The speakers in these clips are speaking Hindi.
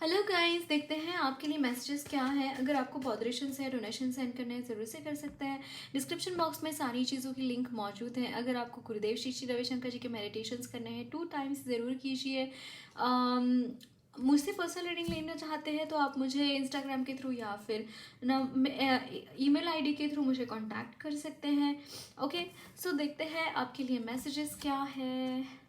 हेलो गाइस, देखते हैं आपके लिए मैसेजेस क्या है। अगर आपको मॉडरेशन है, डोनेशन सेंड करने हैं, ज़रूर से कर सकते हैं। डिस्क्रिप्शन बॉक्स में सारी चीज़ों की लिंक मौजूद है। अगर आपको गुरुदेव श्री श्री रविशंकर जी के मेडिटेशंस करने हैं 2 टाइम्स ज़रूर कीजिए। मुझसे पर्सनल रीडिंग लेना चाहते हैं तो आप मुझे इंस्टाग्राम के थ्रू या फिर ईमेल आईडी के थ्रू मुझे कांटेक्ट कर सकते हैं। ओके, सो देखते हैं आपके लिए मैसेजेस क्या है।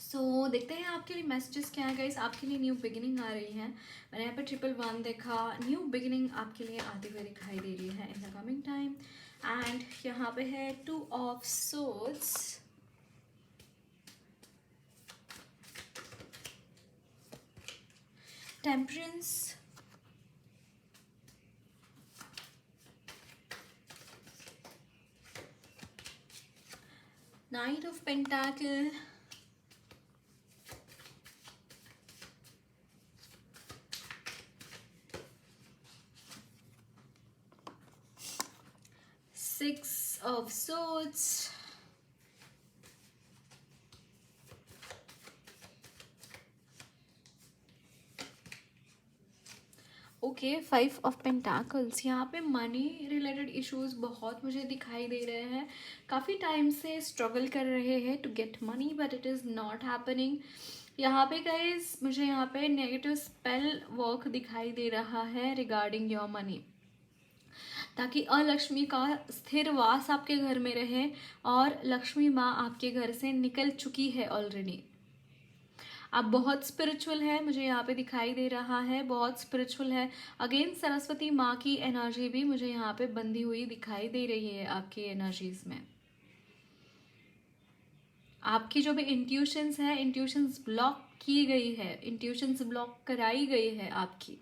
सो देखते हैं आपके लिए मैसेजेस क्या है गाइस। आपके लिए न्यू बिगिनिंग आ रही है। मैंने यहाँ पे 111 देखा, न्यू बिगिनिंग आपके लिए आते हुए दिखाई दे रही है in the coming time. And यहाँ पे है 2 of swords, temperance, knight of pentacle, six of swords, okay 5 of pentacles. यहाँ पे मनी रिलेटेड इश्यूज बहुत मुझे दिखाई दे रहे हैं। काफ़ी टाइम से स्ट्रगल कर रहे हैं to get money but it is not happening. यहाँ पे गाइस मुझे यहाँ पे नेगेटिव स्पेल वर्क दिखाई दे रहा है रिगार्डिंग योर मनी, ताकि अलक्ष्मी का स्थिर वास आपके घर में रहे। और लक्ष्मी माँ आपके घर से निकल चुकी है ऑलरेडी। आप बहुत स्पिरिचुअल है, मुझे यहाँ पे दिखाई दे रहा है, बहुत स्पिरिचुअल है। अगेन सरस्वती माँ की एनर्जी भी मुझे यहाँ पे बंधी हुई दिखाई दे रही है आपकी एनर्जीज में। आपकी जो भी इंट्यूशंस है, इंट्यूशंस ब्लॉक की गई है, इंट्यूशंस ब्लॉक कराई गई है आपकी।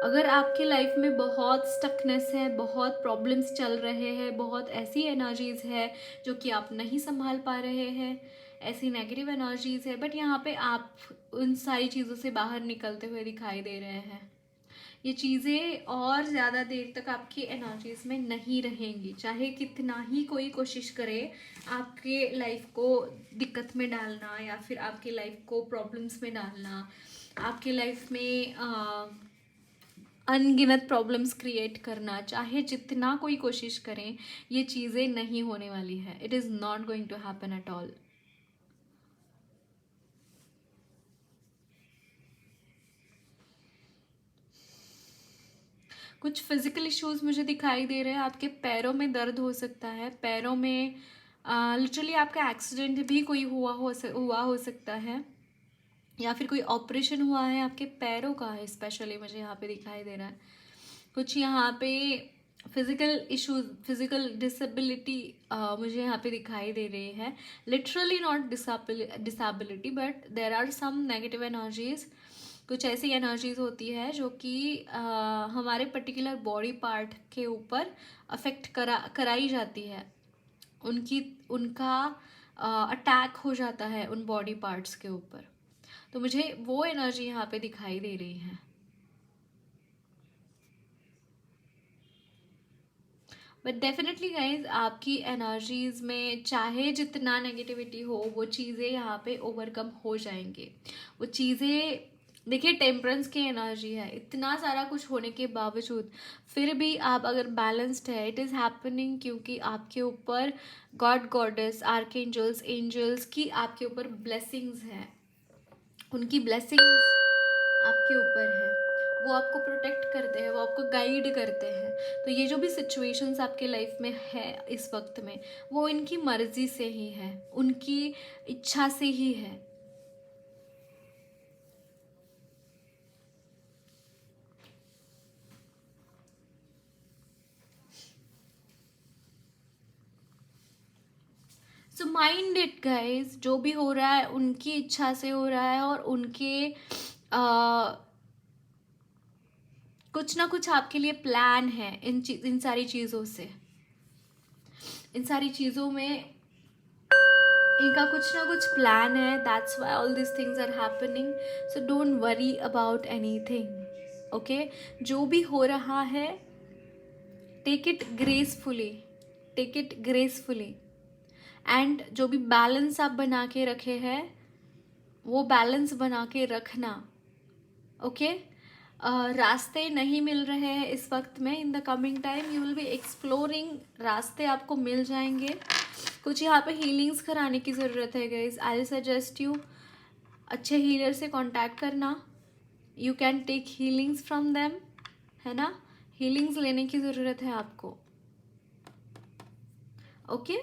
अगर आपके लाइफ में बहुत स्टकनेस है, बहुत प्रॉब्लम्स चल रहे हैं, बहुत ऐसी एनर्जीज है जो कि आप नहीं संभाल पा रहे हैं, ऐसी नेगेटिव एनर्जीज है, बट यहाँ पे आप उन सारी चीज़ों से बाहर निकलते हुए दिखाई दे रहे हैं। ये चीज़ें और ज़्यादा देर तक आपकी एनर्जीज में नहीं रहेंगी, चाहे कितना ही कोई कोशिश करे आपके लाइफ को दिक्कत में डालना या फिर आपके लाइफ को प्रॉब्लम्स में डालना, आपके लाइफ में अनगिनत प्रॉब्लम्स क्रिएट करना, चाहे जितना कोई कोशिश करें, ये चीज़ें नहीं होने वाली है। It is not going to happen at all. कुछ फिजिकल इश्यूज मुझे दिखाई दे रहे हैं। आपके पैरों में दर्द हो सकता है, पैरों में लिटरली आपका एक्सीडेंट भी कोई हुआ हो सकता है, या फिर कोई ऑपरेशन हुआ है आपके पैरों का है, स्पेशली मुझे यहाँ पे दिखाई दे रहा है। कुछ यहाँ पे फिजिकल इश्यूज, फिजिकल डिसेबिलिटी मुझे यहाँ पे दिखाई दे रही है। Literally not disability but there are some negative energies. कुछ ऐसी एनर्जीज होती है जो कि हमारे पर्टिकुलर बॉडी पार्ट के ऊपर अफेक्ट कराई जाती है, उनका अटैक हो जाता है उन बॉडी पार्ट्स के ऊपर। तो मुझे वो एनर्जी यहाँ पे दिखाई दे रही है। बट डेफिनेटली गाइज आपकी एनर्जीज में चाहे जितना नेगेटिविटी हो, वो चीज़ें यहाँ पे ओवरकम हो जाएंगे। वो चीज़ें देखिए, टेम्परेंस की एनर्जी है, इतना सारा कुछ होने के बावजूद फिर भी आप अगर बैलेंस्ड है, इट इज़ हैपनिंग क्योंकि आपके ऊपर गॉड गॉडेस आर्कएंजल्स एंजल्स की आपके ऊपर ब्लेसिंग्स हैं। उनकी ब्लेसिंग्स आपके ऊपर है, वो आपको प्रोटेक्ट करते हैं, वो आपको गाइड करते हैं। तो ये जो भी सिचुएशंस आपके लाइफ में है इस वक्त में, वो इनकी मर्जी से ही है, उनकी इच्छा से ही है। सो माइंड इट गाइज, जो भी हो रहा है उनकी इच्छा से हो रहा है, और उनके कुछ ना कुछ आपके लिए प्लान है इन सारी चीज़ों से, इन सारी चीज़ों में इनका कुछ ना कुछ प्लान है. That's why all this things are happening. So don't worry about anything. Okay, जो भी हो रहा है take it gracefully, take it gracefully. And जो भी बैलेंस आप बना के रखे हैं वो बैलेंस बना के रखना. ओके, रास्ते नहीं मिल रहे हैं इस वक्त में. इन the coming time you will be exploring, रास्ते आपको मिल जाएंगे. कुछ यहाँ पे हीलिंग्स कराने की ज़रूरत है गाइज. आई सजेस्ट यू अच्छे हीलर से कांटेक्ट करना. You can take healings from them, है ना. हीलिंग्स लेने की ज़रूरत है आपको. Okay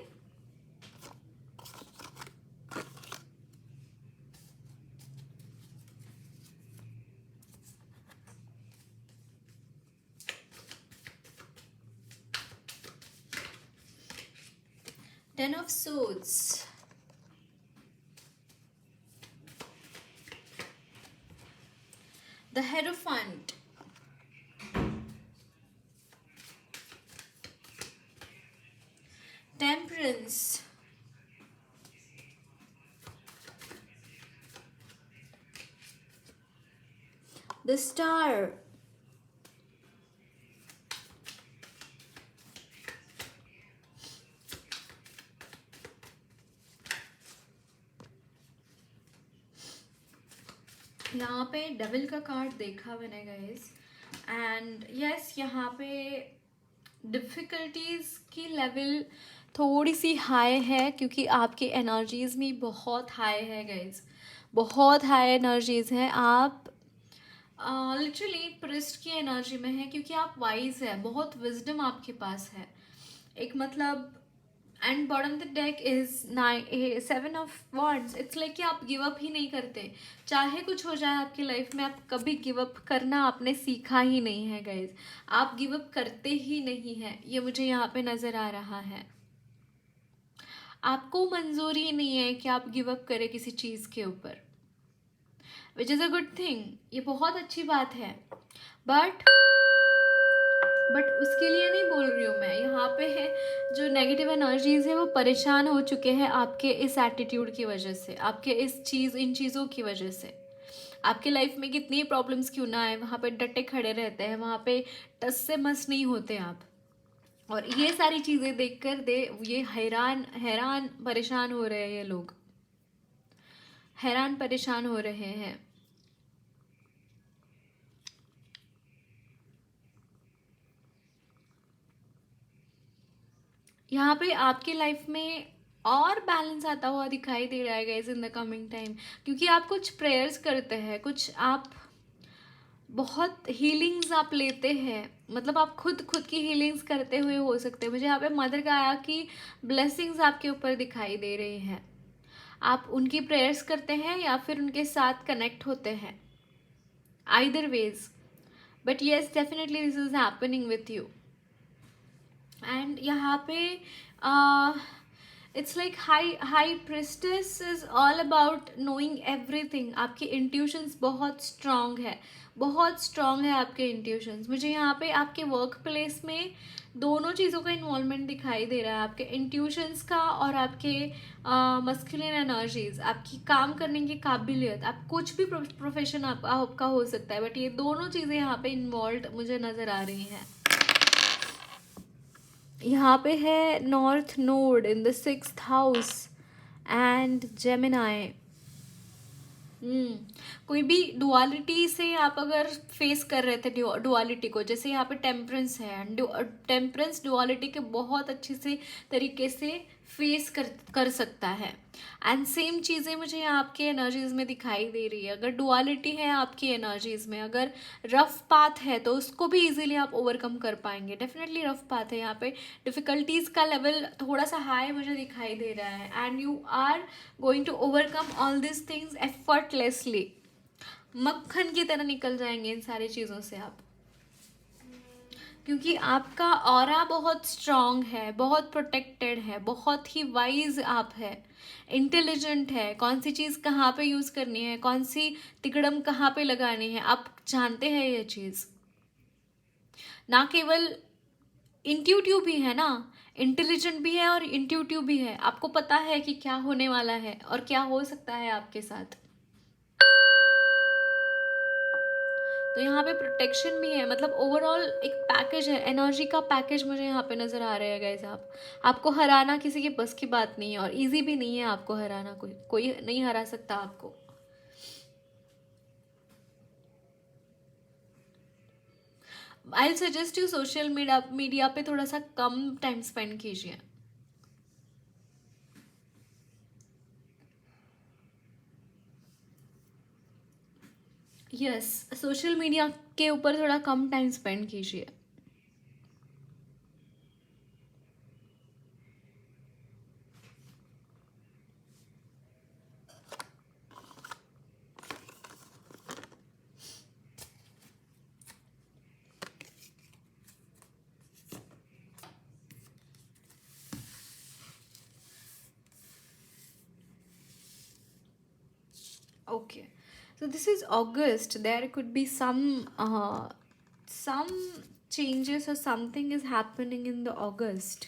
Ten of Swords. The Hierophant. Temperance. The Star. यहाँ पे डबल का कार्ड देखा मैंने गाइस. एंड यस, यहाँ पे डिफ़िकल्टीज़ की लेवल थोड़ी सी हाई है, क्योंकि आपकी एनर्जीज़ में बहुत हाई है गाइस, बहुत हाई एनर्जीज़ हैं. आप लिटरली प्रिस्ट की एनर्जी में है, क्योंकि आप वाइज है, बहुत विजडम आपके पास है. एक मतलब, and bottom the deck is 7 of wands. It's like कि आप गिव अप ही नहीं करते. चाहे कुछ हो जाए आपकी लाइफ में, आप कभी गिव अप करना आपने सीखा ही नहीं है गाइज. आप गिव अप करते ही नहीं है, ये मुझे यहाँ पे नज़र आ रहा है. आपको मंजूरी नहीं है कि आप गिव अप करें किसी चीज़ के ऊपर, which is a good thing. ये बहुत अच्छी बात है. बट उसके लिए नहीं बोल रही हूँ मैं. यहाँ पे है जो नेगेटिव एनर्जीज है वो परेशान हो चुके हैं आपके इस एटीट्यूड की वजह से, आपके इन चीज़ों की वजह से. आपके लाइफ में कितनी प्रॉब्लम्स क्यों ना आए, वहाँ पे डटे खड़े रहते हैं, वहाँ पे टस से मस नहीं होते आप. और ये सारी चीज़ें देखकर ये हैरान परेशान हो रहे हैं. ये लोग हैरान परेशान हो रहे हैं. यहाँ पे आपके लाइफ में और बैलेंस आता हुआ दिखाई दे रहा है guys in the coming time, क्योंकि आप कुछ प्रेयर्स करते हैं, कुछ आप बहुत हीलिंग्स आप लेते हैं. मतलब आप खुद की हीलिंग्स करते हुए हो सकते हैं. मुझे यहाँ पे मदर गाया की ब्लेसिंग्स आपके ऊपर दिखाई दे रही हैं. आप उनकी प्रेयर्स करते हैं या फिर उनके साथ कनेक्ट होते हैं. Either ways, but yes definitely this is happening with you. And यहाँ पे it's like high priestess is all about knowing everything. आपकी इंट्यूशंस बहुत स्ट्रांग है, बहुत स्ट्रांग है आपके इंट्यूशंस. मुझे यहाँ पे आपके वर्क प्लेस में दोनों चीज़ों का इन्वॉल्वमेंट दिखाई दे रहा है, आपके इंट्यूशंस का और आपके मस्कुलिन एनर्जीज, आपकी काम करने की काबिलियत. आप कुछ भी प्रोफेशन आपका हो सकता है, बट ये दोनों चीज़ें यहाँ पे इन्वॉल्व मुझे नज़र आ रही हैं. यहाँ पे है north node in the 6th house and Gemini. कोई भी डुअलिटी से आप अगर फेस कर रहे थे डुअलिटी को, जैसे यहाँ पे टेम्परेंस है. टेम्परेंस डुअलिटी के बहुत अच्छे से तरीके से फेस कर सकता है. एंड सेम चीज़ें मुझे यहाँ आपके एनर्जीज में दिखाई दे रही है. अगर डुअलिटी है आपकी एनर्जीज में, अगर रफ पाथ है तो उसको भी इजीली आप ओवरकम कर पाएंगे. डेफिनेटली रफ पाथ है, यहाँ पे डिफ़िकल्टीज़ का लेवल थोड़ा सा हाई मुझे दिखाई दे रहा है. And you are going to overcome all this things effortlessly. मक्खन की तरह निकल जाएंगे इन सारी चीज़ों से आप. क्योंकि आपका ऑरा बहुत स्ट्रांग है, बहुत प्रोटेक्टेड है, बहुत ही वाइज आप है, इंटेलिजेंट है, कौन सी चीज़ कहाँ पे यूज़ करनी है, कौन सी तिकड़म कहाँ पे लगानी है, आप जानते हैं ये चीज़। ना केवल इंट्यूटिव भी है ना, इंटेलिजेंट भी है और इंट्यूटिव भी है, आपको पता है कि क्या होने वाला है और क्या हो सकता है आपके साथ। तो यहाँ पे प्रोटेक्शन भी है, मतलब ओवरऑल एक पैकेज है, एनर्जी का पैकेज मुझे यहाँ पे नज़र आ रहा है गाइस। आपको हराना किसी की बस की बात नहीं है और इजी भी नहीं है आपको हराना, कोई नहीं हरा सकता आपको। आई सजेस्ट यू सोशल मीडिया पे थोड़ा सा कम टाइम स्पेंड कीजिए। यस, सोशल मीडिया के ऊपर थोड़ा कम टाइम स्पेंड कीजिए। Okay, so this is August. There could be some changes or something is happening in the August.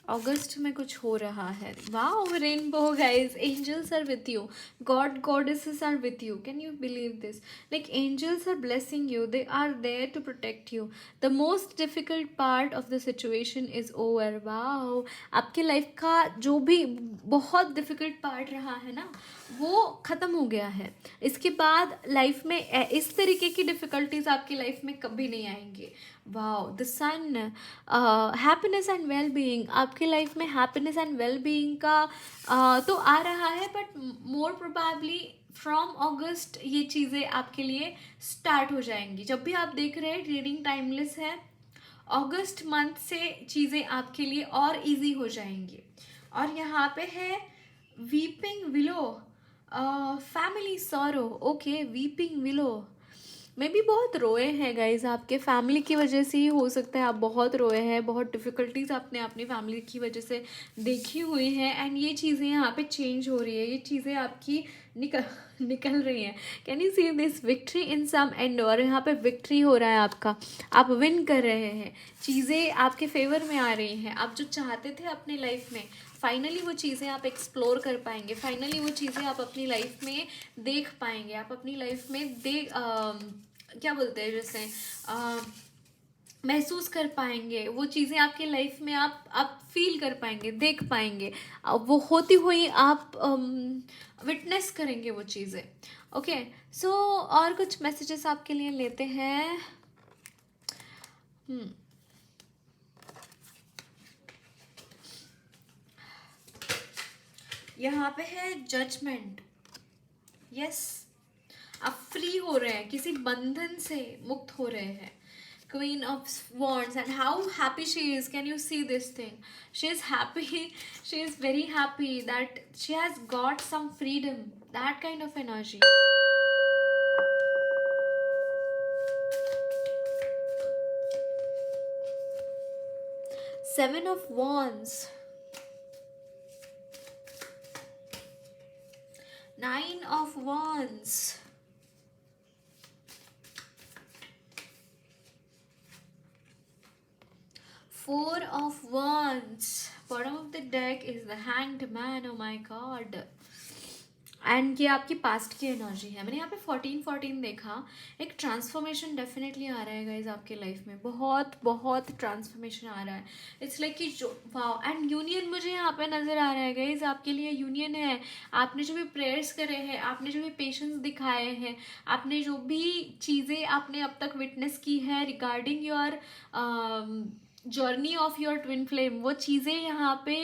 अगस्त में कुछ हो रहा है। Wow, rainbow guys, angels are with you, god goddesses are with you. Can you believe this? Like angels are blessing you, they are there to protect you. The most difficult part of the situation is over. Wow, आपके लाइफ का जो भी बहुत डिफिकल्ट पार्ट रहा है ना, वो ख़त्म हो गया है। इसके बाद लाइफ में इस तरीके की डिफ़िकल्टीज आपकी लाइफ में कभी नहीं आएंगे। Wow, the sun, happiness and well being, आपकी लाइफ में हैप्पीनेस एंड वेल बीइंग का तो आ रहा है, but more probably from August ये चीज़ें आपके लिए स्टार्ट हो जाएंगी। जब भी आप देख रहे हैं रीडिंग टाइमलेस है, अगस्त मंथ से चीज़ें आपके लिए और इजी हो जाएंगी। और यहाँ पे है weeping willow, family sorrow. Okay, weeping willow, मे भी बहुत रोए हैं गाइज, आपके फैमिली की वजह से ही हो सकता है। आप बहुत रोए हैं, बहुत डिफ़िकल्टीज आपने अपनी फैमिली की वजह से देखी हुई हैं, एंड ये चीज़ें यहाँ पे चेंज हो रही है, ये चीज़ें आपकी निकल रही हैं। Can you see this victory in some end, और यहाँ पे विक्ट्री हो रहा है आपका, आप विन कर रहे हैं, चीज़ें आपके फेवर में आ रही हैं। आप जो चाहते थे अपनी लाइफ में, फाइनली वो चीज़ें आप एक्सप्लोर कर पाएंगे, फाइनली वो चीज़ें आप अपनी लाइफ में देख पाएंगे, आप अपनी लाइफ में क्या बोलते हैं जैसे महसूस कर पाएंगे। वो चीज़ें आपके लाइफ में आप फील कर पाएंगे, देख पाएंगे, वो होती हुई आप विटनेस करेंगे वो चीज़ें। ओके, सो और कुछ मैसेजेस आपके लिए लेते हैं। यहाँ पे है जजमेंट। यस, आप फ्री हो रहे हैं, किसी बंधन से मुक्त हो रहे हैं। Queen of Wands, and how happy she is. Can you see this thing? She is happy. She is very happy that she has got some freedom. That kind of energy. Seven of Wands. 9 of Wands. 4 of Wands. Bottom of the deck is the Hanged Man. Oh my God. And ये आपकी पास्ट की एनर्जी है। मैंने यहाँ पे 14 देखा, एक ट्रांसफॉर्मेशन डेफिनेटली आ रहा है गाइज आपके लाइफ में, बहुत बहुत ट्रांसफॉर्मेशन आ रहा है। इट्स लाइक कि जो वाओ, एंड यूनियन मुझे यहाँ पे नज़र आ रहा है गाइज, आपके लिए यूनियन है। आपने जो भी प्रेयर्स करे हैं, आपने जो भी पेशेंस दिखाए हैं, आपने जो भी चीज़ें आपने अब तक विटनेस की है regarding your journey of your twin flame, वो चीज़ें यहाँ पे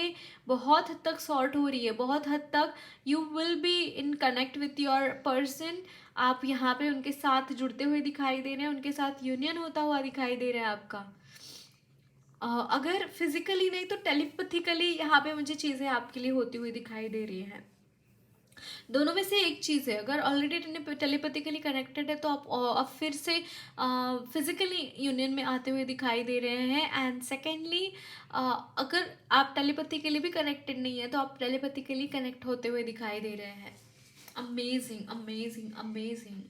बहुत हद तक सॉर्ट हो रही है, बहुत हद तक you will be in connect with your person. आप यहाँ पे उनके साथ जुड़ते हुए दिखाई दे रहे हैं, उनके साथ यूनियन होता हुआ दिखाई दे रहा है आपका। अगर फिजिकली नहीं तो टेलीपैथिकली यहाँ पे मुझे चीज़ें आपके लिए होती हुई दिखाई दे रही हैं। दोनों में से एक चीज़ है, अगर ऑलरेडी टेलीपैथिकली कनेक्टेड है तो आप फिर से फिजिकली यूनियन में आते हुए दिखाई दे रहे हैं। एंड सेकेंडली, अगर आप टेलीपैथिकली भी कनेक्टेड नहीं है तो आप टेलीपैथिकली कनेक्ट होते हुए दिखाई दे रहे हैं। Amazing amazing amazing.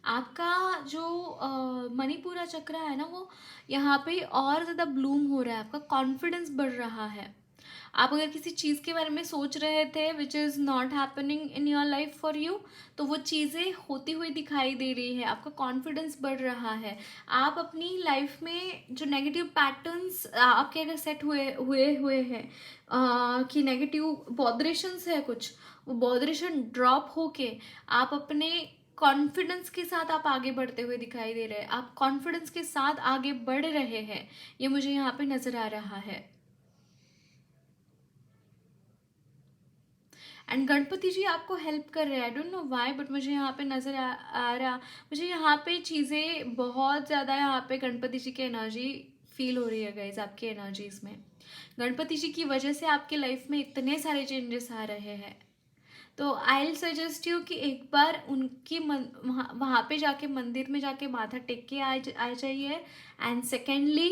आपका जो मणिपुरा चक्र है ना, वो यहाँ पे और ज़्यादा ब्लूम हो रहा है, आपका कॉन्फिडेंस बढ़ रहा है। आप अगर किसी चीज़ के बारे में सोच रहे थे which is not happening in your life for you, तो वो चीज़ें होती हुई दिखाई दे रही है, आपका कॉन्फिडेंस बढ़ रहा है। आप अपनी लाइफ में जो नेगेटिव पैटर्न्स आपके अगर सेट हुए हुए हुए हैं कि नेगेटिव बॉदरेशंस है कुछ, वो बॉदरेशन ड्रॉप होके आप अपने कॉन्फिडेंस के साथ आप आगे बढ़ते हुए दिखाई दे रहे हैं, आप कॉन्फिडेंस के साथ आगे बढ़ रहे हैं, ये मुझे यहाँ पे नज़र आ रहा है। एंड गणपति जी आपको हेल्प कर रहे हैं, I don't know why, but मुझे यहाँ पे नज़र आ रहा, मुझे यहाँ पे चीज़ें बहुत ज़्यादा, यहाँ पे गणपति जी की एनर्जी फील हो रही है गाइज, आपकी एनर्जीज में गणपति जी की वजह से आपके लाइफ में इतने सारे चेंजेस आ रहे हैं। तो आई विल सजेस्ट यू कि एक बार उनकी वहाँ पे जाके मंदिर में जाके माथा टेक के आ जाइए। एंड सेकेंडली,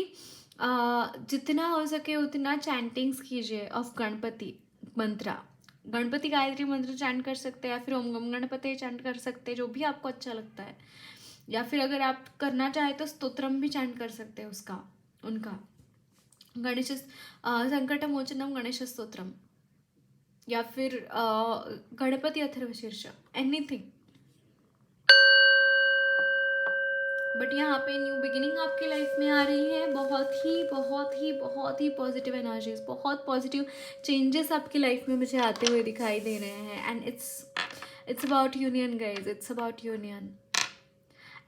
जितना हो सके उतना चैंटिंग्स कीजिए ऑफ गणपति मंत्रा, गणपति गायत्री मंत्र चैंट कर सकते हैं, या फिर ओम गम गणपति चैंट कर सकते हैं, जो भी आपको अच्छा लगता है। या फिर अगर आप करना चाहें तो स्तोत्रम भी चैंट कर सकते हैं उसका, उनका गणेश संकट मोचनम गणेश स्तोत्रम, या फिर गणपति अथर्वशीर्ष, एनीथिंग। बट यहाँ पे न्यू बिगिनिंग आपकी लाइफ में आ रही है, बहुत ही बहुत ही बहुत ही पॉजिटिव एनर्जीज, बहुत पॉजिटिव चेंजेस आपकी लाइफ में मुझे आते हुए दिखाई दे रहे हैं। And it's about union guys, it's about union.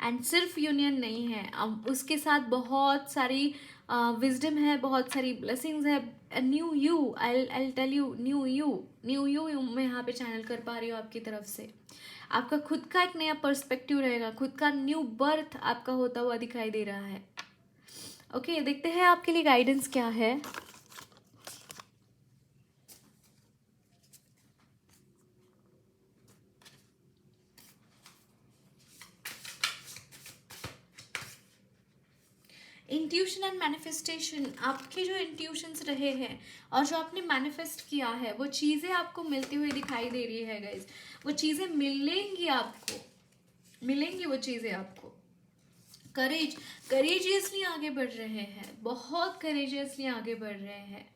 And सिर्फ यूनियन नहीं है, उसके साथ बहुत सारी विजडम है, बहुत सारी ब्लेसिंग्स है। New you, I tell you, new you मैं यहाँ पे चैनल कर पा रही हूँ आपकी तरफ से। आपका खुद का एक नया पर्सपेक्टिव रहेगा, खुद का न्यू बर्थ आपका होता हुआ दिखाई दे रहा है। ओके, देखते हैं आपके लिए गाइडेंस क्या है। इंट्यूशन एंड मैनिफेस्टेशन, आपके जो इंट्यूशंस रहे हैं और जो आपने मैनिफेस्ट किया है, वो चीज़ें आपको मिलती हुई दिखाई दे रही है गाइज। वो चीज़ें मिलेंगी आपको, मिलेंगी वो चीज़ें आपको। करेजियसली आगे बढ़ रहे हैं, बहुत करेजियसली आगे बढ़ रहे हैं।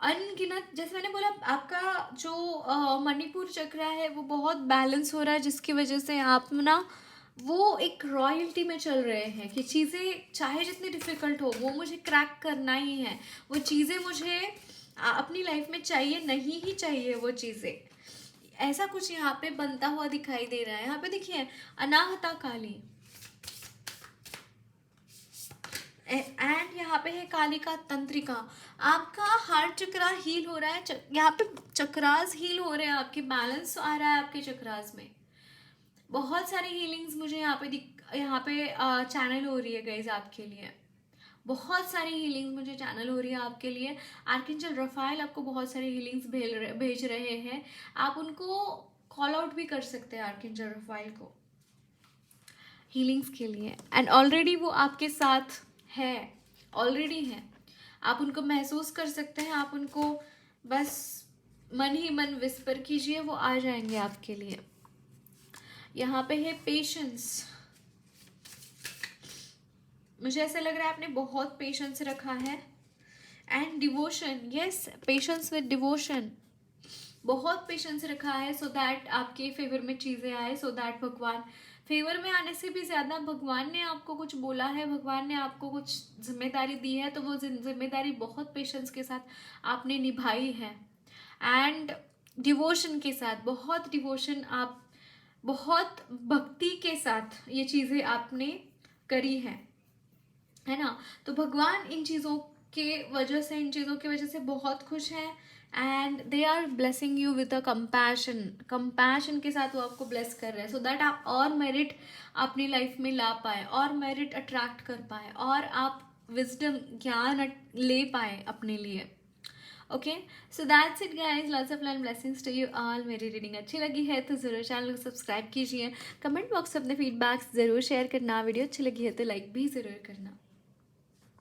अनगिनत, जैसे मैंने बोला, आपका जो मणिपुर चक्र है वो बहुत बैलेंस हो रहा है, जिसकी वजह से आप ना वो एक रॉयल्टी में चल रहे हैं कि चीज़ें चाहे जितनी डिफ़िकल्ट हो वो मुझे क्रैक करना ही है, वो चीज़ें मुझे अपनी लाइफ में चाहिए, नहीं ही चाहिए वो चीज़ें। ऐसा कुछ यहाँ पे बनता हुआ दिखाई दे रहा है। यहाँ पे देखिए, अनाहता काली, एंड यहाँ पे है कालिका तंत्रिका। आपका हार्ट चक्रा हील हो रहा है, यहाँ पे चक्रास हील हो रहे हैं, आपके बैलेंस आ रहा है आपके चक्रास में। बहुत सारी हीलिंग्स मुझे यहाँ पे चैनल हो रही है गाइज आपके लिए, बहुत सारी हीलिंग्स मुझे चैनल हो रही है आपके लिए। आर्कएंजल रफाइल आपको बहुत सारी हीलिंग्स भेज रहे हैं, आप उनको कॉल आउट भी कर सकते हैं आर्कएंजल रफाइल को हीलिंग्स के लिए। एंड ऑलरेडी वो आपके साथ है, ऑलरेडी है, आप उनको महसूस कर सकते हैं, आप उनको बस मन ही मन विस्पर कीजिए, वो आ जाएंगे आपके लिए। यहाँ पे है पेशेंस, मुझे ऐसा लग रहा है आपने बहुत पेशेंस रखा है। And devotion, yes, patience with devotion, बहुत पेशेंस रखा है सो दैट आपके फेवर में चीज़ें आए, सो दैट भगवान फेवर में आने से भी ज़्यादा भगवान ने आपको कुछ बोला है, भगवान ने आपको कुछ जिम्मेदारी दी है, तो वो जिम्मेदारी बहुत पेशेंस के साथ आपने निभाई है। एंड डिवोशन के साथ, बहुत डिवोशन, आप बहुत भक्ति के साथ ये चीज़ें आपने करी है ना। तो भगवान इन चीज़ों के वजह से, इन चीज़ों की वजह से बहुत खुश है। And they are blessing you with a compassion के साथ वो आपको ब्लेस कर रहे हैं, सो दैट आप और मेरिट अपनी लाइफ में ला पाए, और मेरिट अट्रैक्ट कर पाए, और आप विजडम ज्ञान ले पाए अपने लिए। Okay, so that's it guys, lots of love blessings to you all. मेरी रीडिंग अच्छी लगी है तो ज़रूर चैनल को सब्सक्राइब कीजिए, कमेंट बॉक्स में अपने फीडबैक्स ज़रूर शेयर करना, वीडियो अच्छी लगी है तो लाइक भी ज़रूर करना।